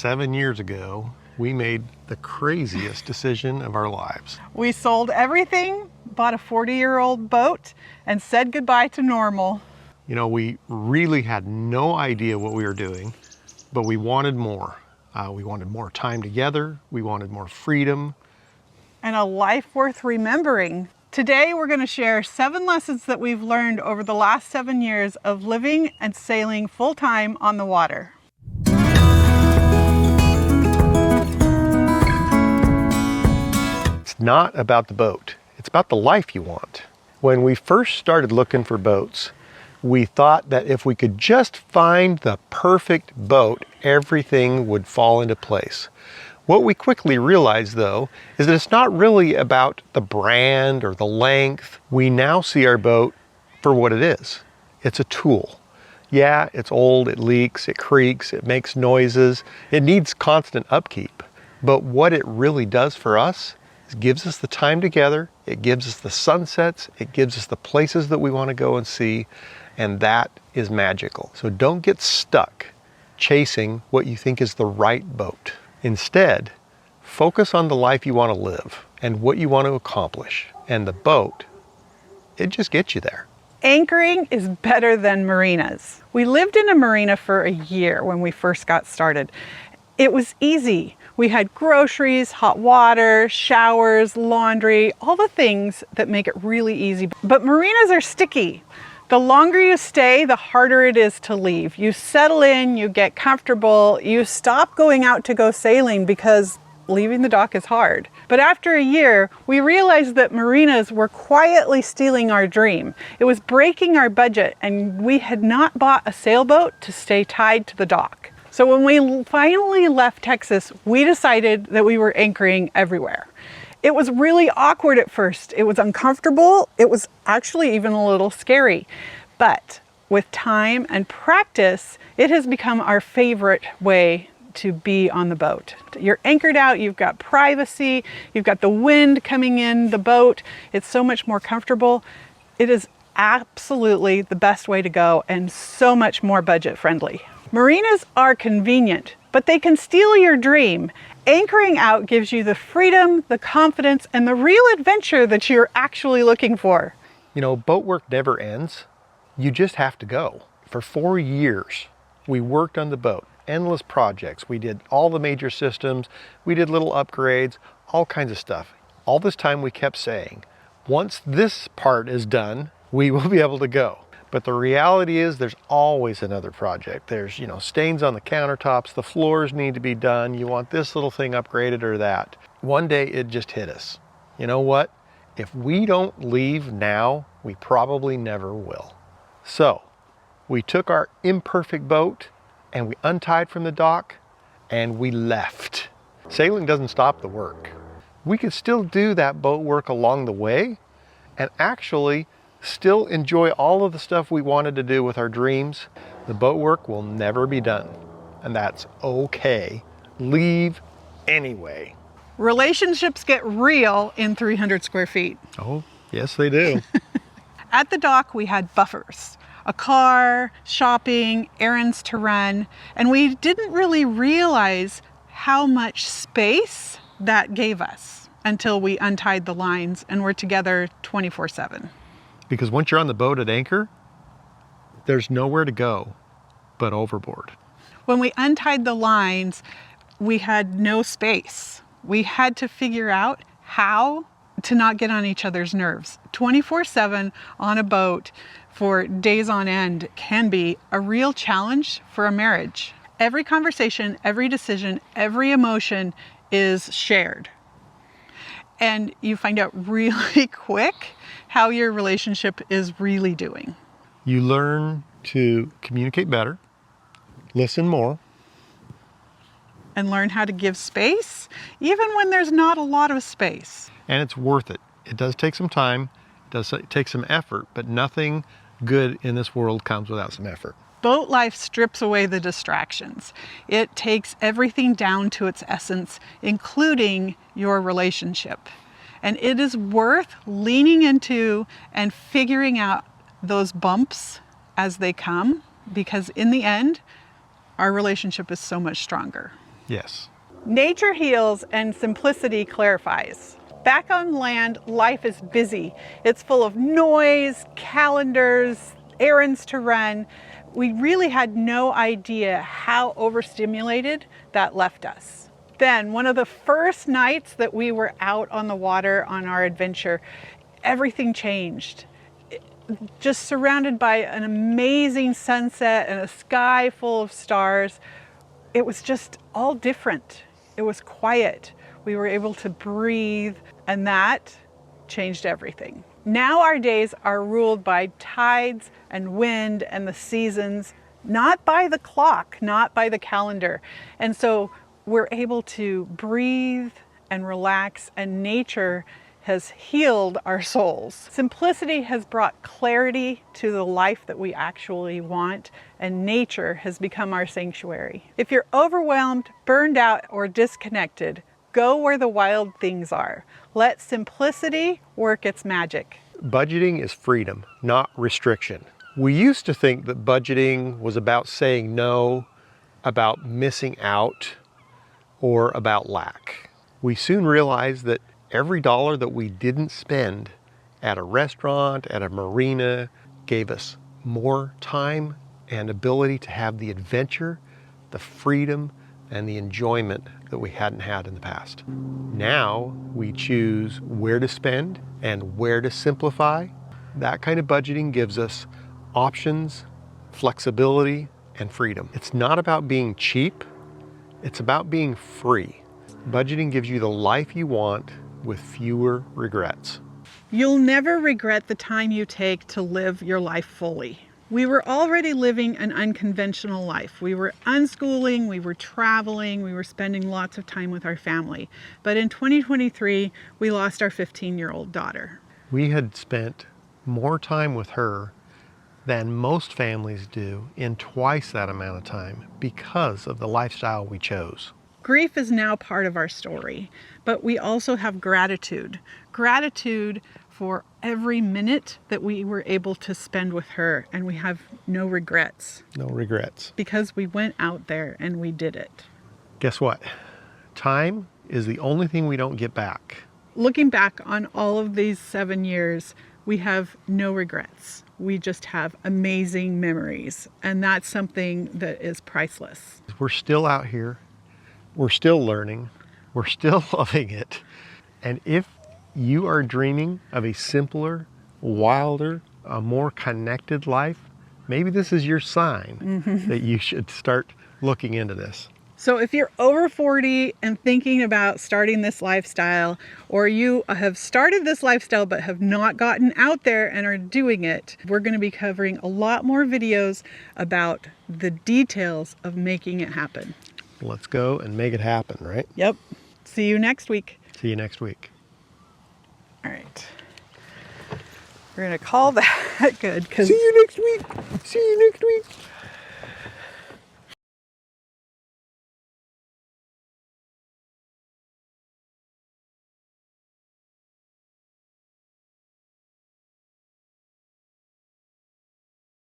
7 years ago, we made the craziest decision of our lives. We sold everything, bought a 40-year-old boat, and said goodbye to normal. You know, we really had no idea what we were doing, but we wanted more. We wanted more time together. We wanted more freedom. And a life worth remembering. Today, we're going to share 7 lessons that we've learned over the last 7 years of living and sailing full-time on the water. It's not about the boat. It's about the life you want. When we first started looking for boats, we thought that if we could just find the perfect boat, everything would fall into place. What we quickly realized, though, is that it's not really about the brand or the length. We now see our boat for what it is. It's a tool. Yeah, it's old, it leaks, it creaks, it makes noises, it needs constant upkeep. But what it really does for us is gives us the time together, it gives us the sunsets, it gives us the places that we want to go and see, and that is magical. So don't get stuck chasing what you think is the right boat. Instead, focus on the life you want to live and what you want to accomplish. And the boat, it just gets you there. Anchoring is better than marinas. We lived in a marina for a year when we first got started. It was easy. We had groceries, hot water, showers, laundry, all the things that make it really easy. But marinas are sticky. The longer you stay, the harder it is to leave. You settle in, you get comfortable, you stop going out to go sailing because leaving the dock is hard. But after a year, we realized that marinas were quietly stealing our dream. It was breaking our budget, and we had not bought a sailboat to stay tied to the dock. So when we finally left Texas, we decided that we were anchoring everywhere. It was really awkward at first. It was uncomfortable. It was actually even a little scary. But with time and practice, it has become our favorite way to be on the boat. You're anchored out, you've got privacy, you've got the wind coming in the boat. It's so much more comfortable. It is absolutely the best way to go and so much more budget friendly. Marinas are convenient, but they can steal your dream. Anchoring out gives you the freedom, the confidence, and the real adventure that you're actually looking for. You know, boat work never ends. You just have to go. For 4 years, we worked on the boat, endless projects. We did all the major systems. We did little upgrades, all kinds of stuff. All this time we kept saying, once this part is done, we will be able to go. But the reality is there's always another project. There's, you know, stains on the countertops, the floors need to be done. You want this little thing upgraded or that. One day it just hit us. You know what? If we don't leave now, we probably never will. So we took our imperfect boat and we untied from the dock and we left. Sailing doesn't stop the work. We could still do that boat work along the way and actually still enjoy all of the stuff we wanted to do with our dreams. The boat work will never be done, and that's okay. Leave anyway. Relationships get real in 300 square feet. Oh, yes they do. At the dock, we had buffers, a car, shopping, errands to run, and we didn't really realize how much space that gave us until we untied the lines and were together 24/7. Because once you're on the boat at anchor, there's nowhere to go but overboard. When we untied the lines, we had no space. We had to figure out how to not get on each other's nerves. 24/7 on a boat for days on end can be a real challenge for a marriage. Every conversation, every decision, every emotion is shared. And you find out really quick how your relationship is really doing. You learn to communicate better, listen more, and learn how to give space, even when there's not a lot of space. and it's worth it. It does take some time, it does take some effort, but nothing good in this world comes without some effort. Boat life strips away the distractions. It takes everything down to its essence, including your relationship. And it is worth leaning into and figuring out those bumps as they come, because in the end, our relationship is so much stronger. Yes. Nature heals and simplicity clarifies. Back on land, life is busy. It's full of noise, calendars, errands to run. We really had no idea how overstimulated that left us. Then, one of the first nights that we were out on the water on our adventure, everything changed. Just surrounded by an amazing sunset and a sky full of stars. It was just all different. It was quiet. We were able to breathe, and that changed everything. Now our days are ruled by tides and wind and the seasons, not by the clock, not by the calendar. And so we're able to breathe and relax, and nature has healed our souls. Simplicity has brought clarity to the life that we actually want, and nature has become our sanctuary. If you're overwhelmed, burned out, or disconnected, go where the wild things are. Let simplicity work its magic. Budgeting is freedom, not restriction. We used to think that budgeting was about saying no, about missing out, or about lack. We soon realized that every dollar that we didn't spend at a restaurant, at a marina, gave us more time and ability to have the adventure, the freedom, and the enjoyment that we hadn't had in the past. Now we choose where to spend and where to simplify. That kind of budgeting gives us options, flexibility, and freedom. It's not about being cheap, it's about being free. Budgeting gives you the life you want with fewer regrets. You'll never regret the time you take to live your life fully. We were already living an unconventional life. We were unschooling, we were traveling, we were spending lots of time with our family. But in 2023, we lost our 15-year-old daughter. We had spent more time with her than most families do in twice that amount of time because of the lifestyle we chose. Grief is now part of our story, but we also have gratitude. Gratitude for every minute that we were able to spend with her, and we have no regrets. No regrets. Because we went out there and we did it. Guess what? Time is the only thing we don't get back. Looking back on all of these 7 years, we have no regrets. We just have amazing memories, and that's something that is priceless. We're still out here. We're still learning. We're still loving it. And if you are dreaming of a simpler, wilder, a more connected life, maybe this is your sign that you should start looking into this. So if you're over 40 and thinking about starting this lifestyle, or you have started this lifestyle but have not gotten out there and are doing it, we're going to be covering a lot more videos about the details of making it happen. Let's go and make it happen, right? Yep. See you next week. See you next week. All right. We're going to call that good. See you next week. See you next week.